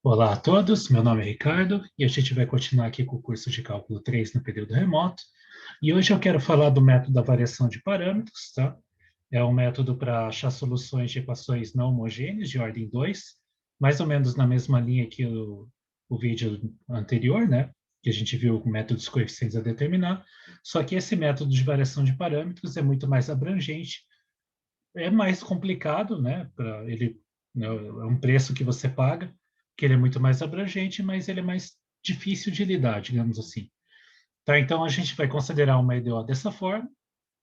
Olá a todos, meu nome é Ricardo e a gente vai continuar aqui com o curso de cálculo 3 no período remoto. E hoje eu quero falar do método da variação de parâmetros, tá? É um método para achar soluções de equações não homogêneas de ordem 2, mais ou menos na mesma linha que o vídeo anterior, né? Que a gente viu o método dos coeficientes a determinar. Só que esse método de variação de parâmetros é muito mais abrangente, é mais complicado, né? Para ele, né, é um preço que você paga, que ele é muito mais abrangente, mas ele é mais difícil de lidar, digamos assim. Tá? Então a gente vai considerar uma EDO dessa forma,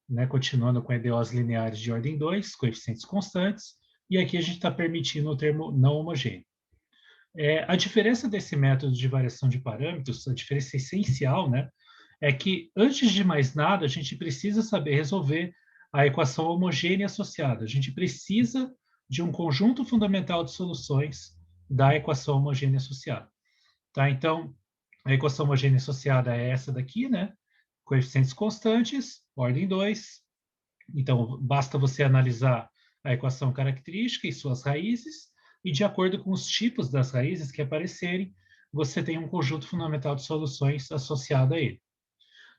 né? Continuando com EDOs lineares de ordem 2, coeficientes constantes, e aqui a gente está permitindo o termo não homogêneo. A diferença desse método de variação de parâmetros, a diferença essencial, né, é que, antes de mais nada, a gente precisa saber resolver a equação homogênea associada. A gente precisa de um conjunto fundamental de soluções da equação homogênea associada. Tá? Então, a equação homogênea associada é essa daqui, né? Coeficientes constantes, ordem 2. Então, basta você analisar a equação característica e suas raízes, e de acordo com os tipos das raízes que aparecerem, você tem um conjunto fundamental de soluções associado a ele.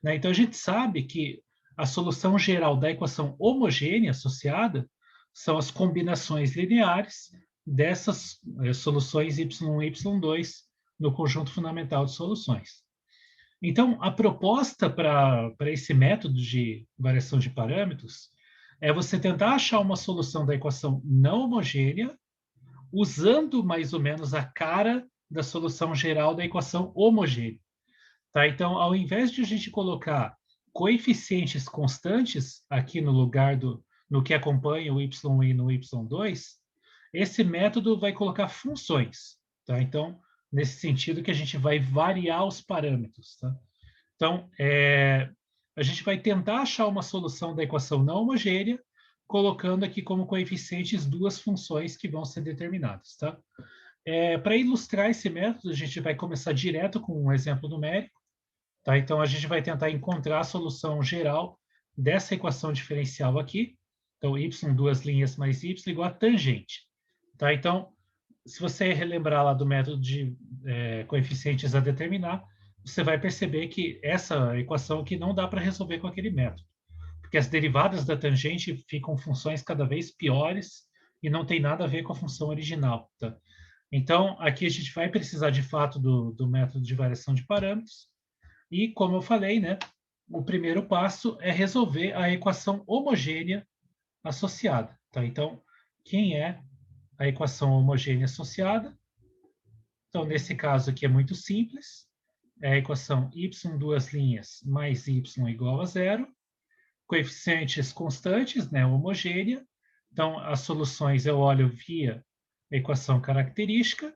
Né? Então, a gente sabe que a solução geral da equação homogênea associada são as combinações lineares dessas soluções y1 e y2 no conjunto fundamental de soluções. Então, a proposta para esse método de variação de parâmetros é você tentar achar uma solução da equação não homogênea usando mais ou menos a cara da solução geral da equação homogênea. Tá? Então, ao invés de a gente colocar coeficientes constantes aqui no lugar no que acompanha o y1 e no y2, esse método vai colocar funções. Tá? Então, nesse sentido que a gente vai variar os parâmetros. Tá? Então, a gente vai tentar achar uma solução da equação não homogênea, colocando aqui como coeficientes duas funções que vão ser determinadas. Tá? Para ilustrar esse método, a gente vai começar direto com um exemplo numérico. Tá? Então, a gente vai tentar encontrar a solução geral dessa equação diferencial aqui. Então, y, duas linhas mais y igual a tangente. Tá? Então, se você relembrar lá do método de coeficientes a determinar, você vai perceber que essa equação aqui não dá para resolver com aquele método, porque as derivadas da tangente ficam funções cada vez piores e não tem nada a ver com a função original. Tá? Então, aqui a gente vai precisar, de fato, do método de variação de parâmetros, e, como eu falei, né, o primeiro passo é resolver a equação homogênea associada. Tá? Então, quem é a equação homogênea associada? Então, nesse caso aqui é muito simples. É a equação y, duas linhas, mais y igual a zero. Coeficientes constantes, né, homogênea. Então, as soluções eu olho via equação característica.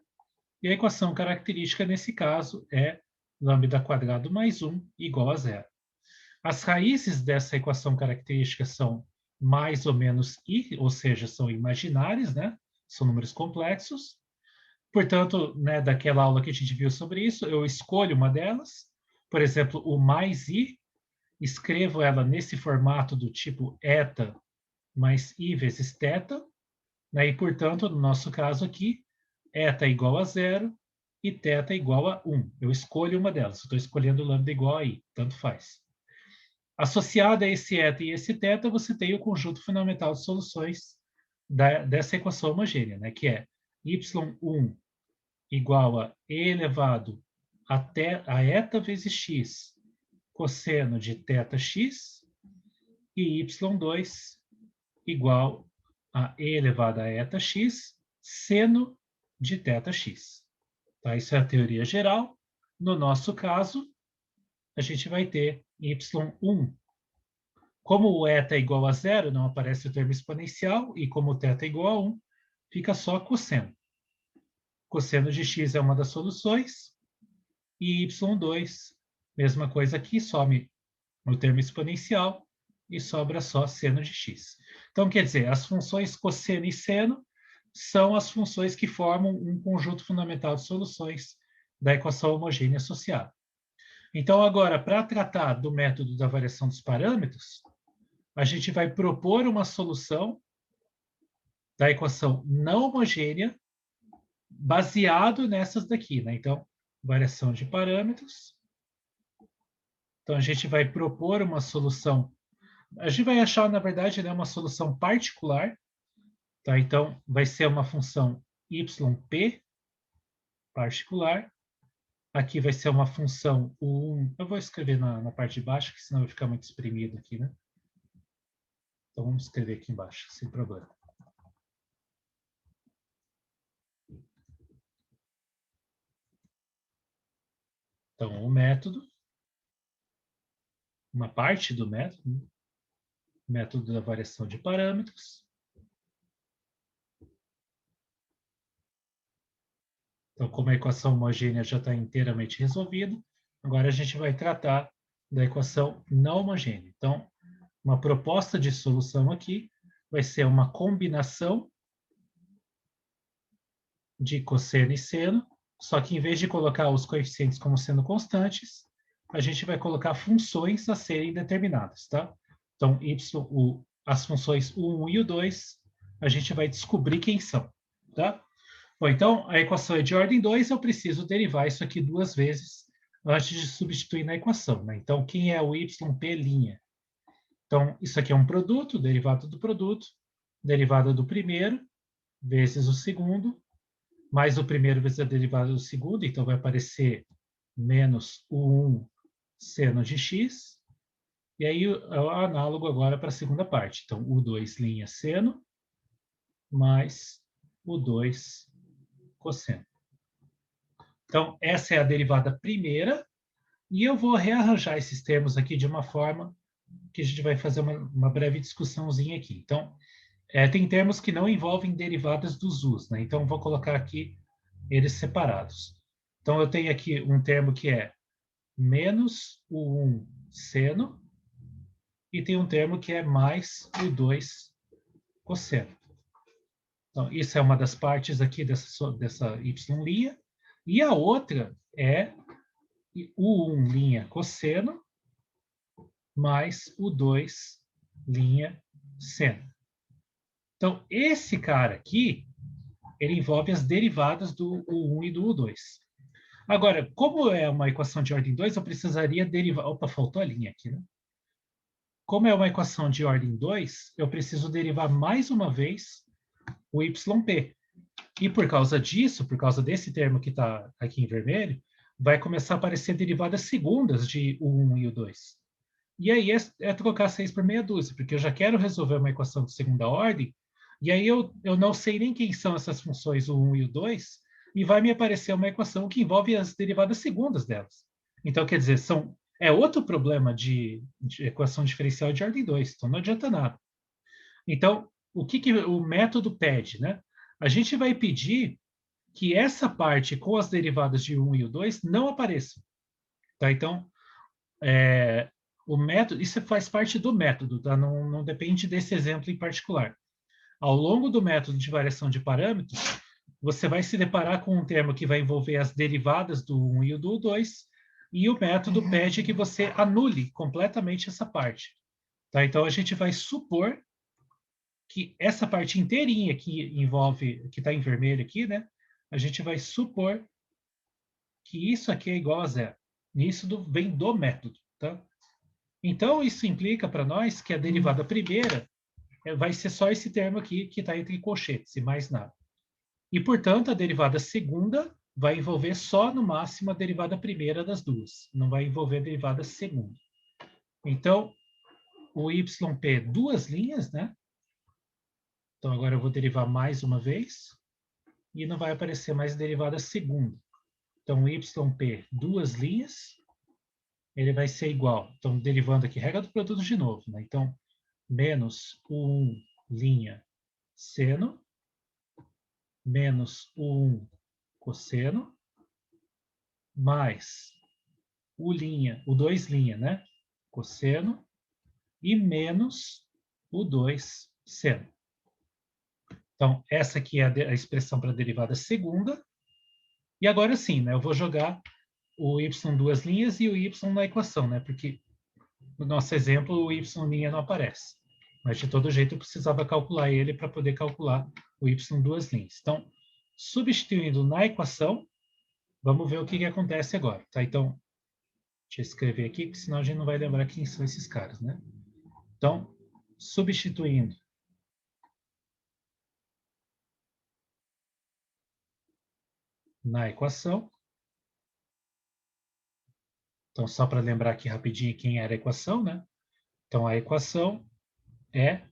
E a equação característica, nesse caso, é lambda quadrado mais 1 igual a zero. As raízes dessa equação característica são mais ou menos i, ou seja, são imaginárias, né? São números complexos. Portanto, né, daquela aula que a gente viu sobre isso, eu escolho uma delas. Por exemplo, o mais i, escrevo ela nesse formato do tipo eta mais i vezes θ, né? E, portanto, no nosso caso aqui, eta igual a zero e θ igual a 1. Eu escolho uma delas, estou escolhendo lambda igual a i, tanto faz. Associado a esse eta e esse θ, você tem o conjunto fundamental de soluções dessa equação homogênea, né? Que é y1 igual a e elevado a eta vezes x cosseno de θx e y2 igual a e elevado a eta x seno de θx. Tá? Isso é a teoria geral. No nosso caso, a gente vai ter y1. Como o eta é igual a zero, não aparece o termo exponencial, e como o θ é igual a 1, fica só cosseno. Cosseno de x é uma das soluções, e y2, mesma coisa aqui, some o termo exponencial e sobra só seno de x. Então, quer dizer, as funções cosseno e seno são as funções que formam um conjunto fundamental de soluções da equação homogênea associada. Então, agora, para tratar do método da variação dos parâmetros, a gente vai propor uma solução da equação não homogênea baseado nessas daqui, né? Então, variação de parâmetros. Então, a gente vai propor uma solução. A gente vai achar, na verdade, né, uma solução particular. Tá? Então, vai ser uma função yp particular. Aqui vai ser uma função U1. Eu vou escrever na parte de baixo, que senão vai ficar muito exprimido aqui, né? Então, vamos escrever aqui embaixo, sem problema. Então, o método, uma parte do método, método da variação de parâmetros. Então, como a equação homogênea já está inteiramente resolvida, agora a gente vai tratar da equação não homogênea. Então, uma proposta de solução aqui vai ser uma combinação de cosseno e seno, só que em vez de colocar os coeficientes como sendo constantes, a gente vai colocar funções a serem determinadas, tá? Então, as funções U1 e U2, a gente vai descobrir quem são, tá? Bom, então, a equação é de ordem 2, eu preciso derivar isso aqui 2 vezes antes de substituir na equação, né? Então, quem é o yp'? Então, isso aqui é um produto, derivada do produto, derivada do primeiro, vezes o segundo, mais o primeiro vezes a derivada do segundo, então vai aparecer menos o 1 seno de x, e aí é o análogo agora para a segunda parte. Então, U2 linha seno, mais U2 cosseno. Então, essa é a derivada primeira, e eu vou rearranjar esses termos aqui de uma forma que a gente vai fazer uma breve discussãozinha aqui. Então, tem termos que não envolvem derivadas dos u's, né? Então, vou colocar aqui eles separados. Então, eu tenho aqui um termo que é menos o 1 seno, e tem um termo que é mais o 2 cosseno. Então, isso é uma das partes aqui dessa y', e a outra é o 1 linha cosseno mais o 2 linha seno. Então, esse cara aqui, ele envolve as derivadas do U1 e do U2. Agora, como é uma equação de ordem 2, eu precisaria derivar... Opa, faltou a linha aqui, né? Como é uma equação de ordem 2, eu preciso derivar mais uma vez o yp. E por causa disso, por causa desse termo que está aqui em vermelho, vai começar a aparecer derivadas segundas de U1 e U2. E aí é trocar 6 por meia dúzia, porque eu já quero resolver uma equação de segunda ordem, e aí eu não sei nem quem são essas funções, o 1 e o 2, e vai me aparecer uma equação que envolve as derivadas segundas delas. Então, quer dizer, é outro problema de equação diferencial de ordem 2, então não adianta nada. Então, o que o método pede, né? A gente vai pedir que essa parte com as derivadas de 1 e o 2 não apareça. Tá? Então, o método, isso faz parte do método, tá? Não depende desse exemplo em particular. Ao longo do método de variação de parâmetros, você vai se deparar com um termo que vai envolver as derivadas do 1 e do 2, e o método pede que você anule completamente essa parte. Tá? Então, a gente vai supor que essa parte inteirinha que envolve, que está em vermelho aqui, né? A gente vai supor que isso aqui é igual a zero. E isso vem do método, tá? Então, isso implica para nós que a derivada primeira vai ser só esse termo aqui que está entre colchetes e mais nada. E, portanto, a derivada segunda vai envolver só, no máximo, a derivada primeira das duas. Não vai envolver a derivada segunda. Então, o yp, duas linhas, né? Então, agora eu vou derivar mais uma vez. E não vai aparecer mais derivada segunda. Então, yp, duas linhas, ele vai ser igual. Então, derivando aqui, regra do produto de novo, né? Então, menos U1 linha seno, menos U1 cosseno, mais U2 linha, né? Cosseno, e menos U2 seno. Então, essa aqui é a expressão para a derivada segunda. E agora sim, né? Eu vou jogar o y duas linhas e o y na equação, né? Porque no nosso exemplo o y linha não aparece. Mas de todo jeito eu precisava calcular ele para poder calcular o y duas linhas. Então, substituindo na equação, vamos ver o que acontece agora, tá? Então, deixa eu escrever aqui, porque senão a gente não vai lembrar quem são esses caras, né? Então, substituindo na equação. Então, só para lembrar aqui rapidinho quem era a equação, né? Então, a equação é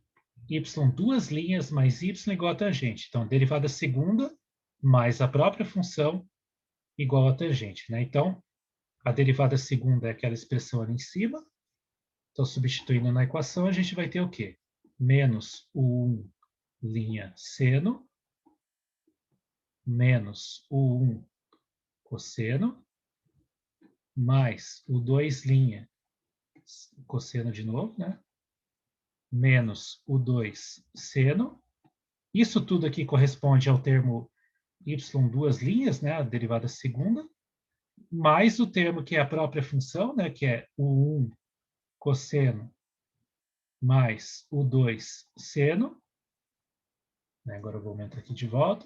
y duas linhas mais y igual a tangente. Então, derivada segunda mais a própria função igual a tangente, né? Então, a derivada segunda é aquela expressão ali em cima. Então, substituindo na equação, a gente vai ter o quê? Menos o 1 linha seno menos o 1 cosseno mais o 2 linha cosseno de novo, né? Menos o 2 seno. Isso tudo aqui corresponde ao termo y duas linhas, né? A derivada segunda, mais o termo que é a própria função, né? Que é o 1 cosseno mais o 2 seno. Agora eu vou aumentar aqui de volta.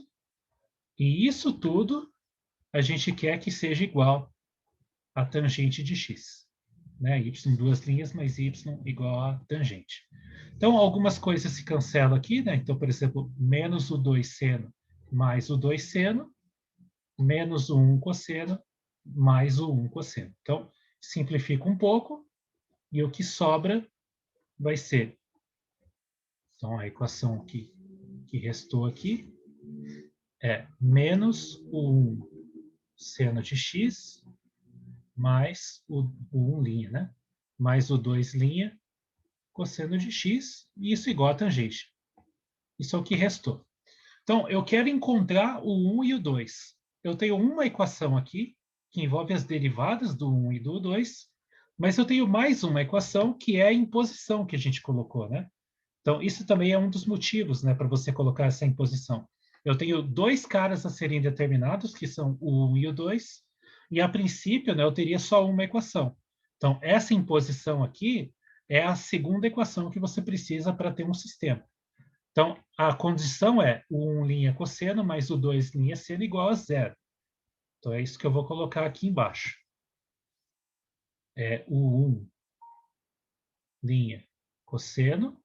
E isso tudo a gente quer que seja igual a tangente de x. Né? Y duas linhas mais y igual a tangente. Então, algumas coisas se cancelam aqui. Né? Então, por exemplo, menos o 2 seno mais o 2 seno, menos o 1 cosseno, mais o 1 cosseno. Então, simplifica um pouco e o que sobra vai ser... Então, a equação que restou aqui é menos o 1 seno de x mais o 1 linha, né? Mais o 2 linha cosseno de x, e isso igual a tangente. Isso é o que restou. Então, eu quero encontrar o 1 e o 2. Eu tenho uma equação aqui, que envolve as derivadas do 1 e do 2, mas eu tenho mais uma equação, que é a imposição que a gente colocou, né? Então, isso também é um dos motivos, né, para você colocar essa imposição. Eu tenho dois caras a serem determinados, que são o 1 e o 2, e a princípio, né, eu teria só uma equação. Então, essa imposição aqui é a segunda equação que você precisa para ter um sistema. Então, a condição é o 1 linha cosseno mais o 2 linha seno igual a zero. Então, é isso que eu vou colocar aqui embaixo. É o 1 linha cosseno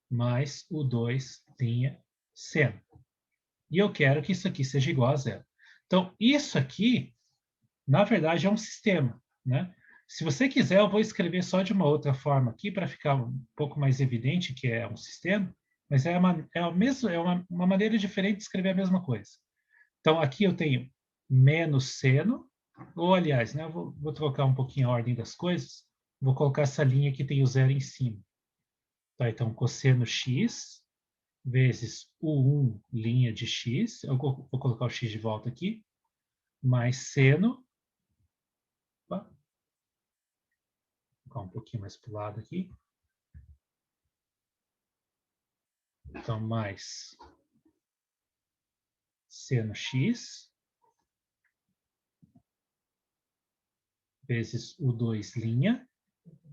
mais o 2 linha seno. E eu quero que isso aqui seja igual a zero. Então, isso aqui, na verdade, é um sistema, né? Se você quiser, eu vou escrever só de uma outra forma aqui para ficar um pouco mais evidente que é um sistema, mas uma maneira diferente de escrever a mesma coisa. Então, aqui eu tenho menos seno, ou aliás, né, eu vou trocar um pouquinho a ordem das coisas, vou colocar essa linha que tem o zero em cima. Tá, então, cosseno x vezes o 1 linha de x, eu vou colocar o x de volta aqui, mais seno, opa, vou colocar um pouquinho mais para o lado aqui, então mais seno x, vezes o 2 linha,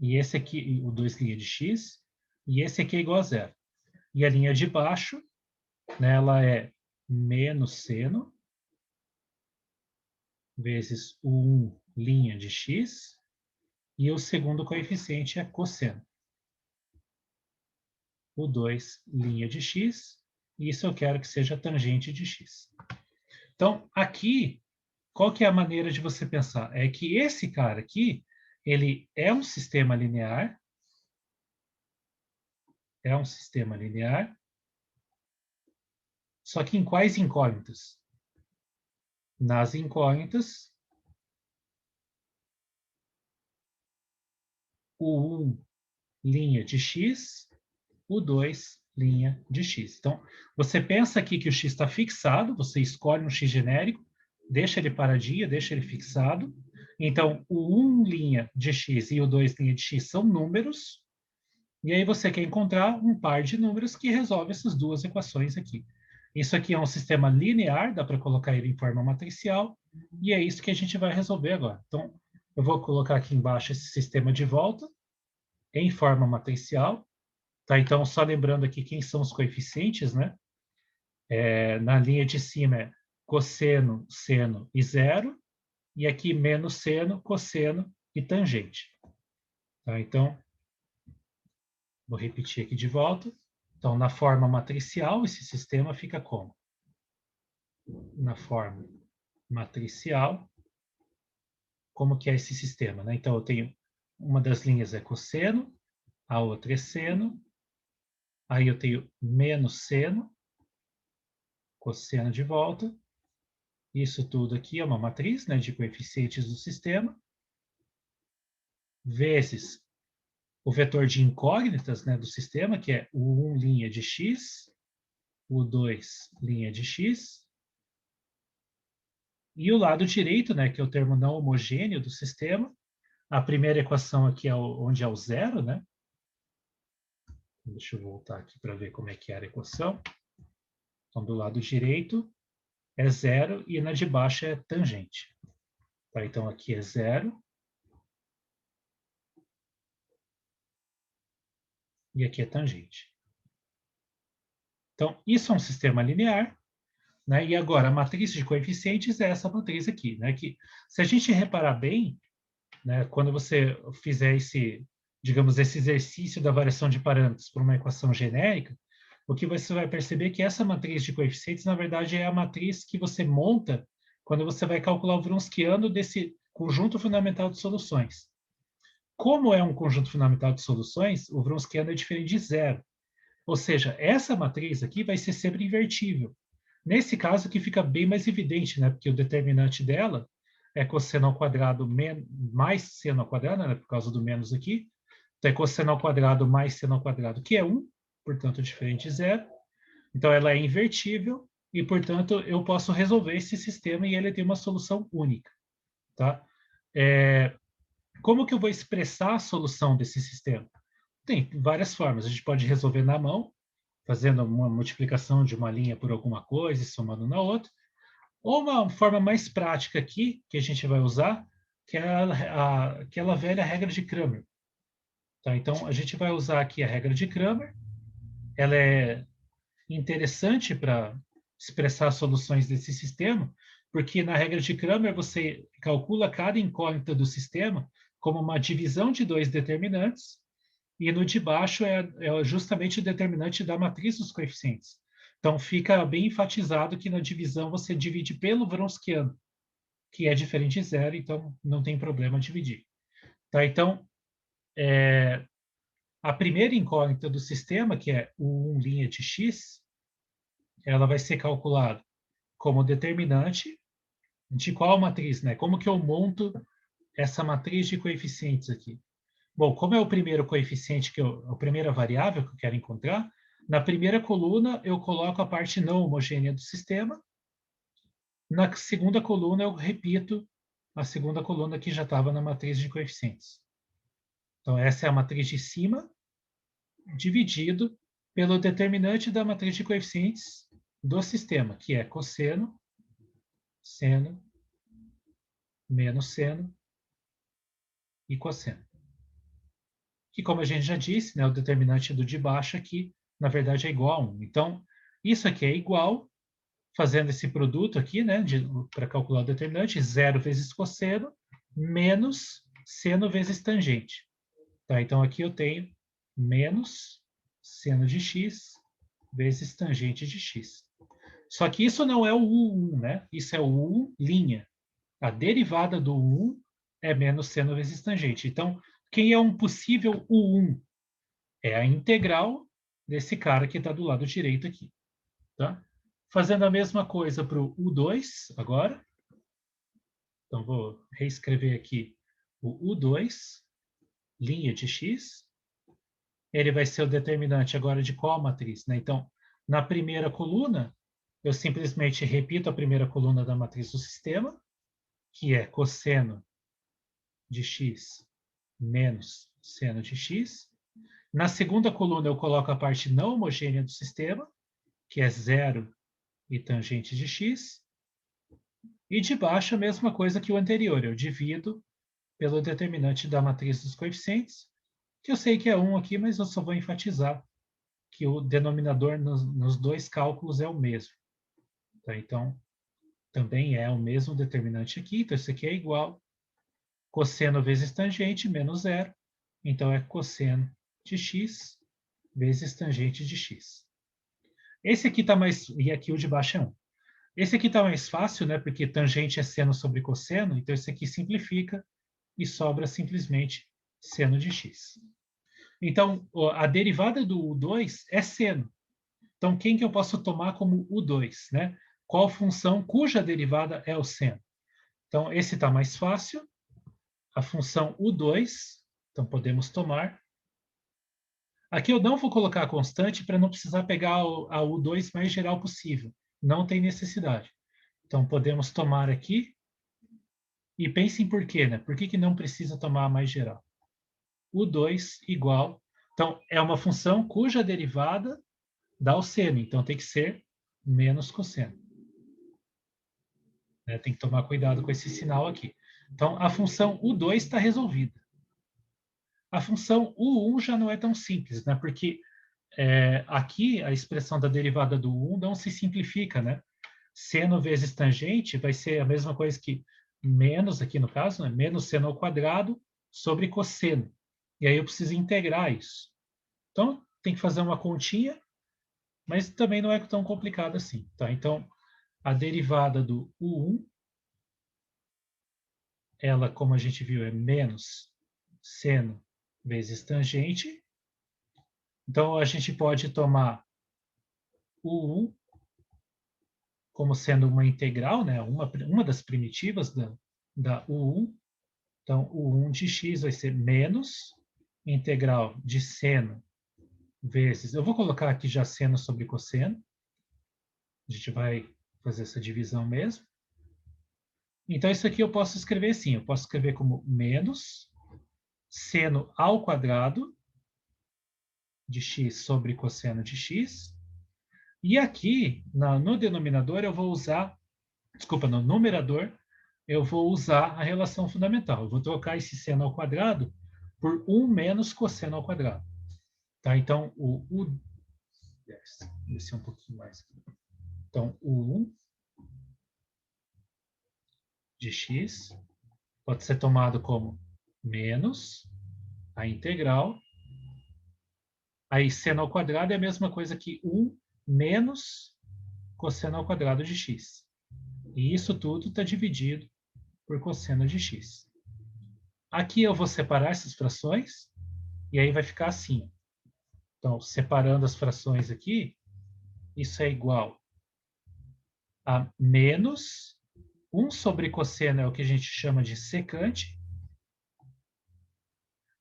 e esse aqui, o 2 linha de x, e esse aqui é igual a zero. E a linha de baixo, né, ela é menos seno, vezes o 1 linha de x, e o segundo coeficiente é cosseno. O 2 linha de x, e isso eu quero que seja tangente de x. Então, aqui, qual que é a maneira de você pensar? É que esse cara aqui, ele é um sistema linear, só que em quais incógnitas? Nas incógnitas, o 1 linha de x, o 2 linha de x. Então, você pensa aqui que o x está fixado, você escolhe um x genérico, deixa ele paradinho, deixa ele fixado. Então, o 1 linha de x e o 2 linha de x são números, e aí você quer encontrar um par de números que resolve essas duas equações aqui. Isso aqui é um sistema linear, dá para colocar ele em forma matricial, e é isso que a gente vai resolver agora. Então, eu vou colocar aqui embaixo esse sistema de volta, em forma matricial. Tá? Então, só lembrando aqui quem são os coeficientes, né? Na linha de cima é cosseno, seno e zero, e aqui menos seno, cosseno e tangente. Tá? Então, vou repetir aqui de volta. Então, na forma matricial, esse sistema fica como? Na forma matricial, como que é esse sistema, né? Então, eu tenho uma das linhas é cosseno, a outra é seno, aí eu tenho menos seno, cosseno de volta. Isso tudo aqui é uma matriz, né, de coeficientes do sistema, vezes o vetor de incógnitas, né, do sistema, que é o 1 linha de x, o 2 linha de x, e o lado direito, né, que é o termo não homogêneo do sistema. A primeira equação aqui é onde é o zero, né? Deixa eu voltar aqui para ver como é que era a equação. Então, do lado direito é zero e na de baixo é tangente. Tá? Então, aqui é zero. E aqui é tangente. Então, isso é um sistema linear. Né? E agora, a matriz de coeficientes é essa matriz aqui. Né? Que, se a gente reparar bem, né, quando você fizer esse, digamos, esse exercício da variação de parâmetros para uma equação genérica, o que você vai perceber é que essa matriz de coeficientes, na verdade, é a matriz que você monta quando você vai calcular o Wronskiano desse conjunto fundamental de soluções. Como é um conjunto fundamental de soluções, o Wronskiano é diferente de zero. Ou seja, essa matriz aqui vai ser sempre invertível. Nesse caso, que fica bem mais evidente, né? Porque o determinante dela é cosseno ao quadrado mais seno ao quadrado, né? Por causa do menos aqui. Então, é cosseno ao quadrado mais seno ao quadrado, que é 1, portanto, diferente de zero. Então, ela é invertível e, portanto, eu posso resolver esse sistema e ele tem uma solução única. Tá? Como que eu vou expressar a solução desse sistema? Tem várias formas. A gente pode resolver na mão, fazendo uma multiplicação de uma linha por alguma coisa e somando na outra. Ou uma forma mais prática aqui, que a gente vai usar, que é aquela velha regra de Cramer. Tá? Então, a gente vai usar aqui a regra de Cramer. Ela é interessante para expressar soluções desse sistema, porque na regra de Cramer você calcula cada incógnita do sistema como uma divisão de dois determinantes, e no de baixo é justamente o determinante da matriz dos coeficientes. Então, fica bem enfatizado que na divisão você divide pelo Wronskiano, que é diferente de zero, então não tem problema dividir. Tá? Então, a primeira incógnita do sistema, que é o 1 linha de x, ela vai ser calculada como determinante de qual matriz, né? Como que eu monto essa matriz de coeficientes aqui? Bom, como é o primeiro coeficiente, a primeira variável que eu quero encontrar, na primeira coluna eu coloco a parte não homogênea do sistema, na segunda coluna eu repito a segunda coluna que já estava na matriz de coeficientes. Então, essa é a matriz de cima, dividido pelo determinante da matriz de coeficientes do sistema, que é cosseno, seno, menos seno e cosseno. Que, como a gente já disse, né, o determinante do de baixo aqui, na verdade, é igual a 1. Então, isso aqui é igual, fazendo esse produto aqui, né, para calcular o determinante, 0 vezes cosseno, menos seno vezes tangente. Tá? Então, aqui eu tenho menos seno de x vezes tangente de x. Só que isso não é o U1, né? Isso é o U'. A derivada do U1 é menos seno vezes tangente. Então, quem é um possível U1? É a integral desse cara que está do lado direito aqui. Tá? Fazendo a mesma coisa para o U2 agora. Então, vou reescrever aqui o U2, linha de x. Ele vai ser o determinante agora de qual matriz? Né? Então, na primeira coluna, eu simplesmente repito a primeira coluna da matriz do sistema, que é cosseno de x menos seno de x. Na segunda coluna, eu coloco a parte não homogênea do sistema, que é zero e tangente de x. E de baixo, a mesma coisa que o anterior. Eu divido pelo determinante da matriz dos coeficientes, que eu sei que é 1 aqui, mas eu só vou enfatizar que o denominador nos dois cálculos é o mesmo. Tá? Então, também é o mesmo determinante aqui. Então, isso aqui é igual cosseno vezes tangente menos zero. Então, é cosseno de x vezes tangente de x. Esse aqui está mais... E aqui o de baixo é 1. Esse aqui está mais fácil, né? Porque tangente é seno sobre cosseno. Então, esse aqui simplifica e sobra simplesmente seno de x. Então, a derivada do U2 é seno. Então, quem que eu posso tomar como U2, né? Qual função cuja derivada é o seno? Então, esse está mais fácil. A função U2, então podemos tomar. Aqui eu não vou colocar a constante para não precisar pegar a U2 mais geral possível. Não tem necessidade. Então, podemos tomar aqui. E pensem por quê, né? Por que não precisa tomar a mais geral? U2 igual... Então, é uma função cuja derivada dá o seno. Então, tem que ser menos cosseno. Né? Tem que tomar cuidado com esse sinal aqui. Então, a função U2 está resolvida. A função U1 já não é tão simples, né? Porque aqui a expressão da derivada do U1 não se simplifica, né? Seno vezes tangente vai ser a mesma coisa que menos, aqui no caso, né? Menos seno ao quadrado sobre cosseno. E aí eu preciso integrar isso. Então, tem que fazer uma continha, mas também não é tão complicado assim. Tá? Então, a derivada do U1, ela, como a gente viu, é menos seno vezes tangente. Então, a gente pode tomar U1 como sendo uma integral, né? uma das primitivas da U1. Então, U1 de x vai ser menos integral de seno vezes... Eu vou colocar aqui já seno sobre cosseno. A gente vai fazer essa divisão mesmo. Então, isso aqui eu posso escrever assim. Eu posso escrever como menos seno ao quadrado de x sobre cosseno de x. E aqui, no denominador, eu vou usar... Desculpa, no numerador, eu vou usar a relação fundamental. Eu vou trocar esse seno ao quadrado por 1 menos cosseno ao quadrado. Tá? Então, descer um pouquinho mais aqui. Então, o 1 de x pode ser tomado como menos a integral. Aí, seno ao quadrado é a mesma coisa que 1 menos cosseno ao quadrado de x. E isso tudo está dividido por cosseno de x. Aqui eu vou separar essas frações, e aí vai ficar assim. Então, separando as frações aqui, isso é igual a menos 1 sobre cosseno é o que a gente chama de secante.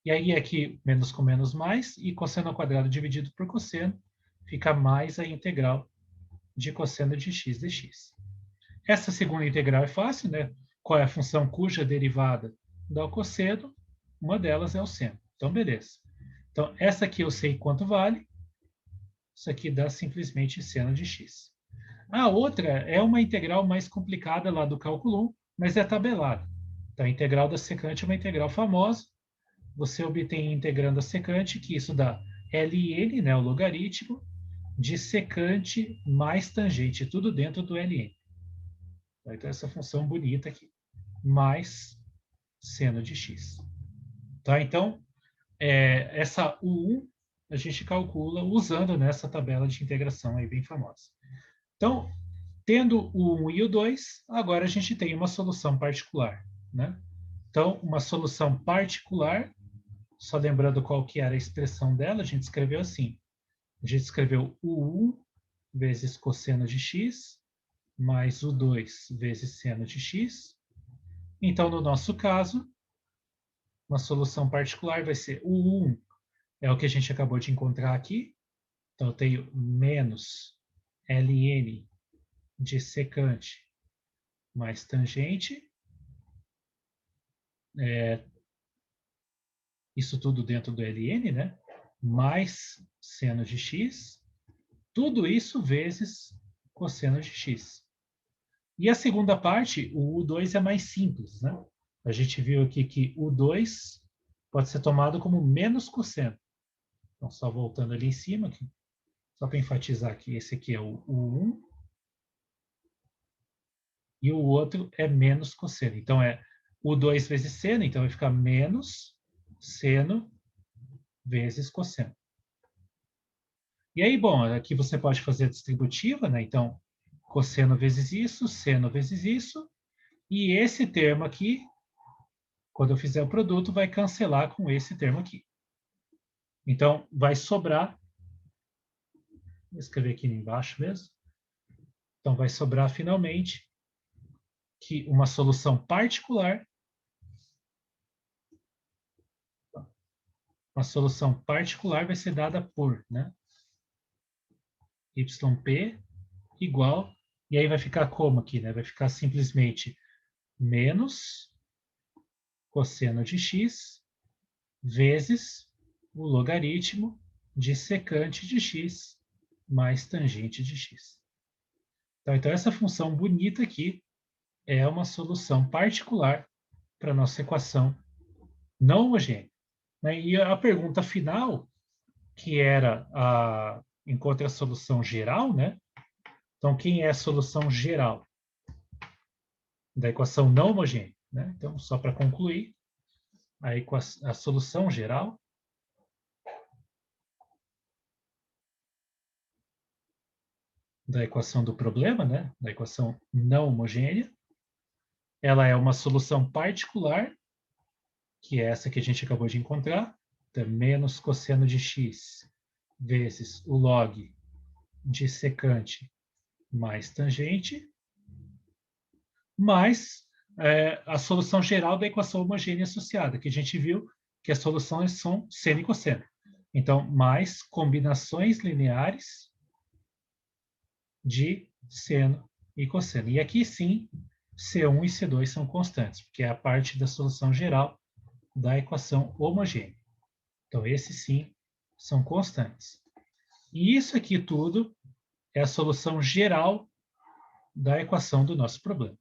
E aí aqui, menos com menos mais, e cosseno ao quadrado dividido por cosseno, fica mais a integral de cosseno de x dx. Essa segunda integral é fácil, né? Qual é a função cuja derivada dá o cosseno? Uma delas é o seno. Então, beleza. Então, essa aqui eu sei quanto vale. Isso aqui dá simplesmente seno de x. A outra é uma integral mais complicada lá do cálculo 1, mas é tabelada. Então, a integral da secante é uma integral famosa. Você obtém integrando a secante, que isso dá ln, né, o logaritmo, de secante mais tangente, tudo dentro do ln. Então, essa função bonita aqui, mais seno de x. Tá? Então, essa U1 a gente calcula usando nessa tabela de integração aí bem famosa. Então, tendo o 1 e o 2, agora a gente tem uma solução particular. Né? Então, uma solução particular, só lembrando qual que era a expressão dela, a gente escreveu assim. A gente escreveu U1 vezes cosseno de x, mais U2 vezes seno de x. Então, no nosso caso, uma solução particular vai ser U1, é o que a gente acabou de encontrar aqui. Então, eu tenho menos ln de secante mais tangente. Isso tudo dentro do ln, né? Mais seno de x. Tudo isso vezes cosseno de x. E a segunda parte, o U2 é mais simples, né? A gente viu aqui que U2 pode ser tomado como menos cosseno. Então, só voltando ali em cima, aqui, Só para enfatizar aqui, esse aqui é o 1 e o outro é menos cosseno. Então, é o 2 vezes seno, então vai ficar menos seno vezes cosseno. E aí, bom, aqui você pode fazer a distributiva, né? Então, cosseno vezes isso, seno vezes isso, e esse termo aqui, quando eu fizer o produto, vai cancelar com esse termo aqui. Então, vai sobrar, vou escrever aqui embaixo mesmo. Então, vai sobrar finalmente que uma solução particular, vai ser dada por, né? YP igual, e aí vai ficar como aqui, né? Vai ficar simplesmente menos cosseno de x vezes o logaritmo de secante de x mais tangente de x. Então, essa função bonita aqui é uma solução particular para a nossa equação não homogênea. Né? E a pergunta final, que era encontre a solução geral, né? Então, quem é a solução geral da equação não homogênea? Né? Então, só para concluir, a solução geral da equação do problema, né? Da equação não homogênea, ela é uma solução particular, que é essa que a gente acabou de encontrar, então, menos cosseno de x vezes o log de secante mais tangente, mais a solução geral da equação homogênea associada, que a gente viu que as soluções são seno e cosseno. Então, mais combinações lineares de seno e cosseno. E aqui sim, C1 e C2 são constantes, porque é a parte da solução geral da equação homogênea. Então, esses sim são constantes. E isso aqui tudo é a solução geral da equação do nosso problema.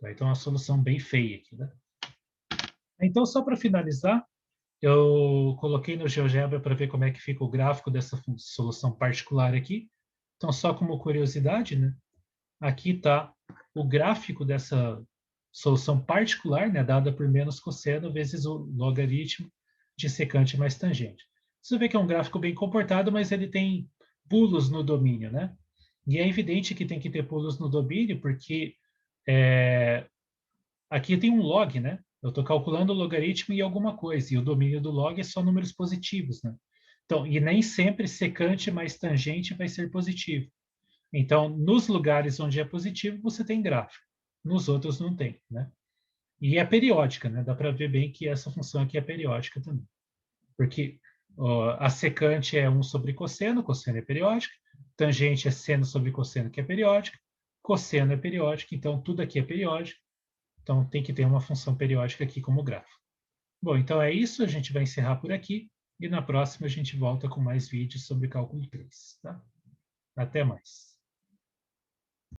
Então, é uma solução bem feia aqui, né? Então, só para finalizar, eu coloquei no GeoGebra para ver como é que fica o gráfico dessa solução particular aqui. Então, só como curiosidade, né? Aqui está o gráfico dessa solução particular, né, dada por menos cosseno vezes o logaritmo de secante mais tangente. Você vê que é um gráfico bem comportado, mas ele tem pulos no domínio, né? E é evidente que tem que ter pulos no domínio, porque aqui tem um log, né? Eu estou calculando o logaritmo e alguma coisa, e o domínio do log é só números positivos, né? Então, e nem sempre secante mais tangente vai ser positivo. Então, nos lugares onde é positivo, você tem gráfico. Nos outros não tem, né? E é periódica, né? Dá para ver bem que essa função aqui é periódica também. Porque a secante é 1 sobre cosseno é periódica, tangente é seno sobre cosseno, que é periódica, cosseno é periódico, então tudo aqui é periódico, então tem que ter uma função periódica aqui como gráfico. Bom, então é isso, a gente vai encerrar por aqui, e na próxima a gente volta com mais vídeos sobre cálculo 3. Tá? Até mais.